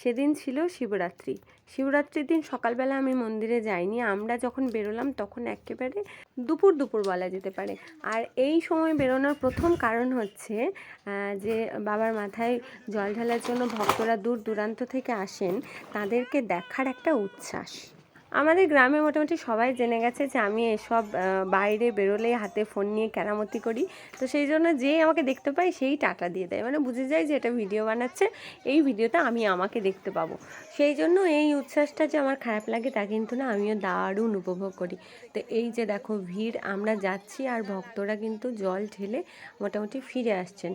সেদিন ছিল শিবরাত্রি। শিবরাত্রির দিন সকালবেলা আমি মন্দিরে যাইনি। আমরা যখন বেরোলাম তখন একেবারে দুপুর দুপুর বলা যেতে পারে। আর এই সময় বেরোনোর প্রথম কারণ হচ্ছে যে বাবার মাথায় জল ঢালার জন্য ভক্তরা দূর দূরান্ত থেকে আসেন, তাদেরকে দেখার একটা উচ্ছ্বাস। আমাদের গ্রামে মোটামুটি সবাই জেনে গেছে যে আমি এসব বাইরে বেরোলেই হাতে ফোন নিয়ে কেরামতি করি। তো সেই জন্য যেই আমাকে দেখতে পাই সেই টাটা দিয়ে দেয়, মানে বুঝে যায় যে এটা ভিডিও বানাচ্ছে, এই ভিডিওটা আমি আমাকে দেখতে পাবো। সেই জন্য এই উচ্ছ্বাসটা যে আমার খারাপ লাগে তা কিন্তু না, আমিও দারুণ উপভোগ করি। তো এই যে দেখো ভিড়, আমরা যাচ্ছি আর ভক্তরা কিন্তু জল ঢেলে মোটামুটি ফিরে আসছেন।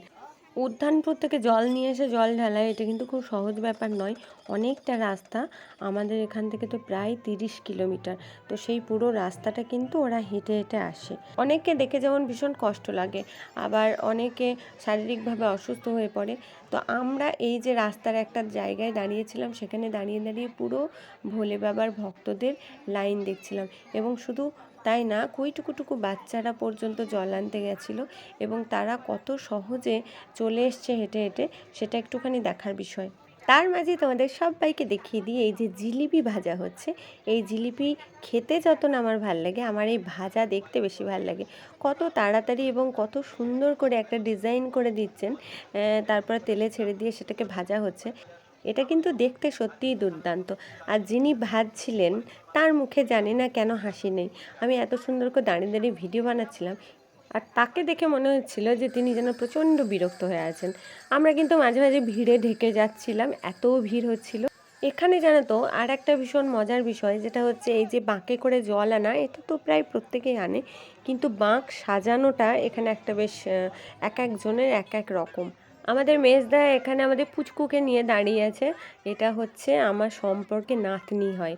উদ্যানপুর থেকে জল নিয়ে এসে জল ঢালা এটা কিন্তু খুব সহজ ব্যাপার নয়, অনেকটা রাস্তা। আমাদের এখান থেকে তো প্রায় 30 কিলোমিটার। তো সেই পুরো রাস্তাটা কিন্তু ওরা হেঁটে হেঁটে আসে। অনেককে দেখে যেমন ভীষণ কষ্ট লাগে, আবার অনেকে শারীরিকভাবে অসুস্থ হয়ে পড়ে। তো আমরা এই যে রাস্তার একটা জায়গায় দাঁড়িয়েছিলাম, সেখানে দাঁড়িয়ে দাঁড়িয়ে পুরো ভোলে বাবার ভক্তদের লাইন দেখছিলাম। এবং শুধু তাই না, টুকু বাচ্চারা পর্যন্ত জল আনতে গেছিলো এবং তারা কত সহজে চলে এসছে হেঁটে হেঁটে, সেটা একটুখানি দেখার বিষয়। তার মাঝে তোমাদের সবাইকে দেখিয়ে দিয়ে এই যে জিলিপি ভাজা হচ্ছে, এই জিলিপি খেতে যত না আমার ভাল লাগে, আমার এই ভাজা দেখতে বেশি ভাল লাগে। কত তাড়াতাড়ি এবং কত সুন্দর করে একটা ডিজাইন করে দিচ্ছেন, তারপর তেলে ছেড়ে দিয়ে সেটাকে ভাজা হচ্ছে। এটা কিন্তু দেখতে সত্যিই দুর্দান্ত। আর যিনি ভাজছিলেন তার মুখে জানি না কেন হাসি নেই। আমি এত সুন্দর করে দাঁড়িয়ে দাঁড়িয়ে ভিডিও বানাচ্ছিলাম, আর তাকে দেখে মনে হচ্ছিল যে তিনি যেন প্রচণ্ড বিরক্ত হয়ে আছেন। আমরা কিন্তু মাঝে মাঝে ভিড়ে ঢেকে যাচ্ছিলাম, এত ভিড় হচ্ছিল। এখানে জানো তো আর একটা ভীষণ মজার বিষয়, যেটা হচ্ছে এই যে বাঁকে করে জল আনা, এটা তো প্রায় প্রত্যেকেই আনে, কিন্তু বাঁক সাজানোটা এখানে একটা বেশ এক একজনের এক এক রকম। আমাদের মেজদা এখানে আমাদের পুচকুকে নিয়ে দাঁড়িয়ে আছে। এটা হচ্ছে আমার সম্পর্কে নাতনি হয়।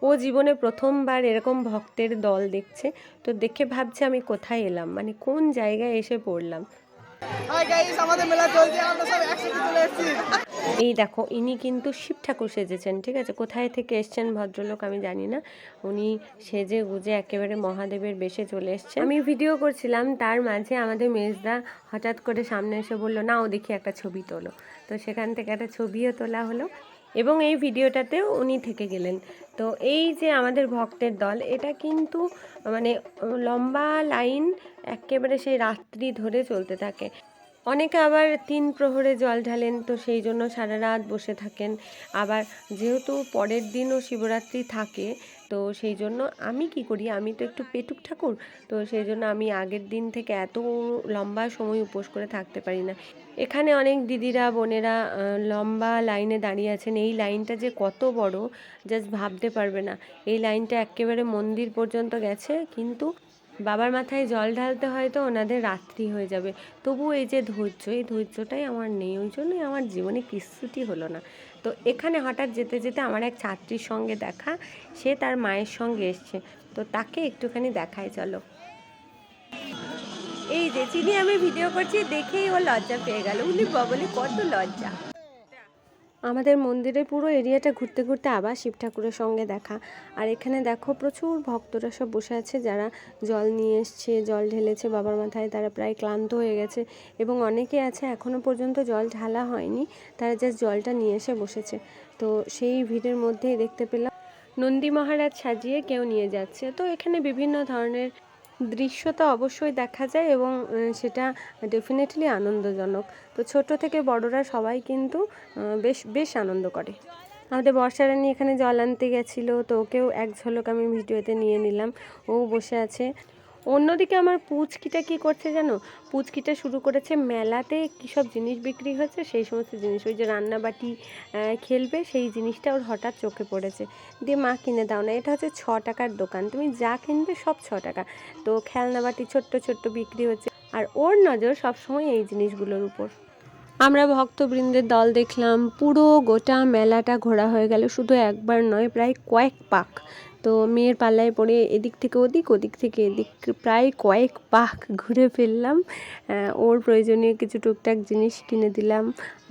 ও জীবনে প্রথমবার এরকম ভক্তের দল দেখছে। তো দেখে ভাবছে আমি কোথায় এলাম, মানে কোন জায়গায় এসে পড়লাম। এই দেখো ইনি কিন্তু শিব ঠাকুর সেজেছেন, ঠিক আছে। কোথায় থেকে এসছেন ভদ্রলোক আমি জানি না, উনি সেজে গুজে একেবারে মহাদেবের বেশে চলে এসছেন। আমি ভিডিও করছিলাম, তার মাঝে আমাদের মেজদা হঠাৎ করে সামনে এসে বললো, নাও দেখি একটা ছবি তোলো। তো সেখান থেকে একটা ছবিও তোলা হলো এবং এই ভিডিওটাতেও উনি থেকে গেলেন। তো এই যে আমাদের ভক্তের দল, এটা কিন্তু মানে লম্বা লাইন, একেবারে সেই রাত্রি ধরে চলতে থাকে। অনেকে আবার 3 প্রহরে জল ঢালেন, তো সেই জন্য সারা রাত বসে থাকেন। আবার যেহেতু পরের দিনও শিবরাত্রি থাকে, তো সেই জন্য আমি কি করি, আমি তো একটু পেটুক ঠাকুর, তো সেই জন্য আমি আগের দিন থেকে এত লম্বা সময় উপোস করে থাকতে পারি না। এখানে অনেক দিদিরা বোনেরা লম্বা লাইনে দাঁড়িয়ে আছেন। এই লাইনটা যে কত বড় জাস্ট ভাবতে পারবে না। এই লাইনটা একেবারে মন্দির পর্যন্ত গেছে, কিন্তু বাবার মাথায় জল ঢালতে হয়তো ওনাদের রাত্রি হয়ে যাবে। তবু এই যে ধৈর্য, এই ধৈর্যটাই আমার নেই, ওই জন্যই আমার জীবনে কিছুটি হলো না। তো এখানে হঠাৎ যেতে যেতে আমার এক ছাত্রীর সঙ্গে দেখা, সে তার মায়ের সঙ্গে এসছে, তো তাকে একটুখানি দেখায় চলো। এই যে চিনি আমি ভিডিও করছি দেখেই ও লজ্জা পেয়ে গেল, উনি বলে কত লজ্জা। আমাদের মন্দিরের পুরো এরিয়াটা ঘুরতে ঘুরতে আবার শিব ঠাকুরের সঙ্গে দেখা। আর এখানে দেখো প্রচুর ভক্তরা সব বসে আছে, যারা জল নিয়ে এসছে, জল ঢেলেছে বাবার মাথায়, তারা প্রায় ক্লান্ত হয়ে গেছে। এবং অনেকে আছে এখনও পর্যন্ত জল ঢালা হয়নি, তারা জাস্ট জলটা নিয়ে এসে বসেছে। তো সেই ভিড়ের মধ্যেই দেখতে পেলাম নন্দী মহারাজ সাজিয়ে কেউ নিয়ে যাচ্ছে। তো এখানে বিভিন্ন ধরনের দৃশ্য তো অবশ্যই দেখা যায় এবং সেটা ডেফিনেটলি আনন্দজনক। তো ছোট থেকে বড়রা সবাই কিন্তু বেশ বেশ আনন্দ করে। আমাদের বর্ষারানী এখানে জল আনতে গেছিলো, তো ওকেও এক ঝলক আমি ভিডিওতে নিয়ে নিলাম, ও বসে আছে। অন্যদিকে আমার পুচকিটা কি করছে জানো, পুচকিটা শুরু করেছে মেলাতে কী সব জিনিস বিক্রি হচ্ছে, সেই সমস্ত জিনিস, ওই যে রান্নাবাটি খেলবে সেই জিনিসটা ওর হঠাৎ চোখে পড়েছে, দিয়ে মা কিনে দাও না, এটা হচ্ছে 6 টাকার দোকান, তুমি যা কিনবে সব 6 টাকা। তো খেলনাবাটি ছোট্ট ছোট্ট বিক্রি হচ্ছে, আর ওর নজর সবসময় এই জিনিসগুলোর উপর। আমরা ভক্তবৃন্দের দল দেখলাম, পুরো গোটা মেলাটা ঘোরা হয়ে গেল, শুধু একবার নয়, প্রায় কয়েক পাক। তো মেয়ের পাল্লায় পড়ে এদিক থেকে ওদিক, ওদিক থেকে এদিক, প্রায় কয়েক পাক ঘুরে ফেললাম। ওর প্রয়োজনীয় কিছু টুকটাক জিনিস কিনে দিলাম,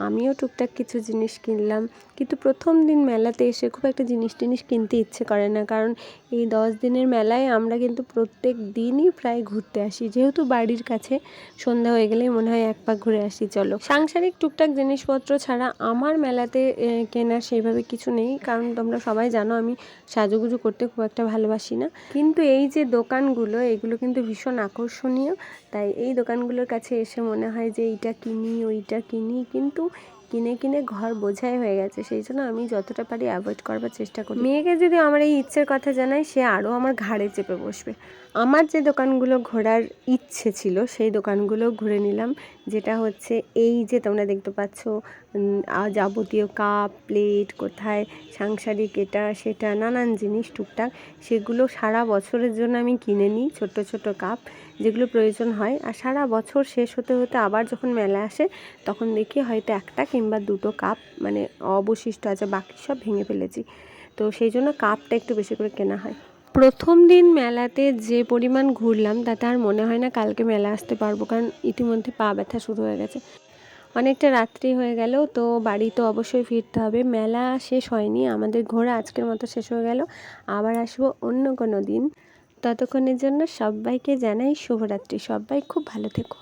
আমিও টুকটাক কিছু জিনিস কিনলাম। কিন্তু প্রথম দিন মেলাতে এসে খুব একটা জিনিস টিনিস কিনতে ইচ্ছে করে না, কারণ এই 10 দিনের মেলায় আমরা কিন্তু প্রত্যেক দিনই প্রায় ঘুরতে আসি, যেহেতু বাড়ির কাছে। সন্ধ্যা হয়ে গেলেই মনে হয় এক পাক ঘুরে আসি চলো। সাংসারিক টুকটাক জিনিসপত্র ছাড়া আমার মেলাতে কেনার সেইভাবে কিছু নেই, কারণ তোমরা সবাই জানো আমি সাজুগুজু করতে খুব একটা ভালোবাসি না। কিন্তু এই যে দোকানগুলো, এগুলো কিন্তু ভীষণ আকর্ষণীয়, তাই এই দোকানগুলোর কাছে এসে মনে হয় যে এইটা কিনি ওইটা কিনি, কিন্তু কিনে কিনে ঘর বোঝাই হয়ে গেছে। সেই জন্য আমি যতটা পারি অ্যাভয়েড করবার চেষ্টা করি। মেয়েকে যদি আমার এই ইচ্ছের কথা জানাই, সে আরও আমার ঘাড়ে চেপে বসবে। আমার যে দোকানগুলো ঘোরার ইচ্ছে ছিল সেই দোকানগুলো ঘুরে নিলাম, যেটা হচ্ছে এই যে তোমরা দেখতে পাচ্ছ যাবতীয় কাপ প্লেট, কোথায় সাংসারিক এটা সেটা নানান জিনিস টুকটাক, সেগুলো সারা বছরের জন্য আমি কিনে নিই। ছোট ছোট কাপ যেগুলো প্রয়োজন হয়, আর সারা বছর শেষ হতে হতে আবার যখন মেলা আসে তখন দেখি হয়তো একটা কিংবা দুটো কাপ মানে অবশিষ্ট আছে, বাকি সব ভেঙে ফেলেছি। তো সেই জন্য কাপটা একটু বেশি করে কেনা হয়। প্রথম দিন মেলাতে যে পরিমাণ ঘুরলাম তাতে আর মনে হয় না কালকে মেলা আসতে পারবো, কারণ ইতিমধ্যে পা ব্যথা শুরু হয়ে গেছে। অনেকটা রাত্রি হয়ে গেল, তো বাড়ি তো অবশ্যই ফিরতে হবে। মেলা শেষ হয়নি, আমাদের ঘোরা আজকের মতো শেষ হয়ে গেল। আবার আসবো অন্য কোনো দিন। ততক্ষণের জন্য সবাইকে জানাই শুভরাত্রি। সবাই খুব ভালো থেকো।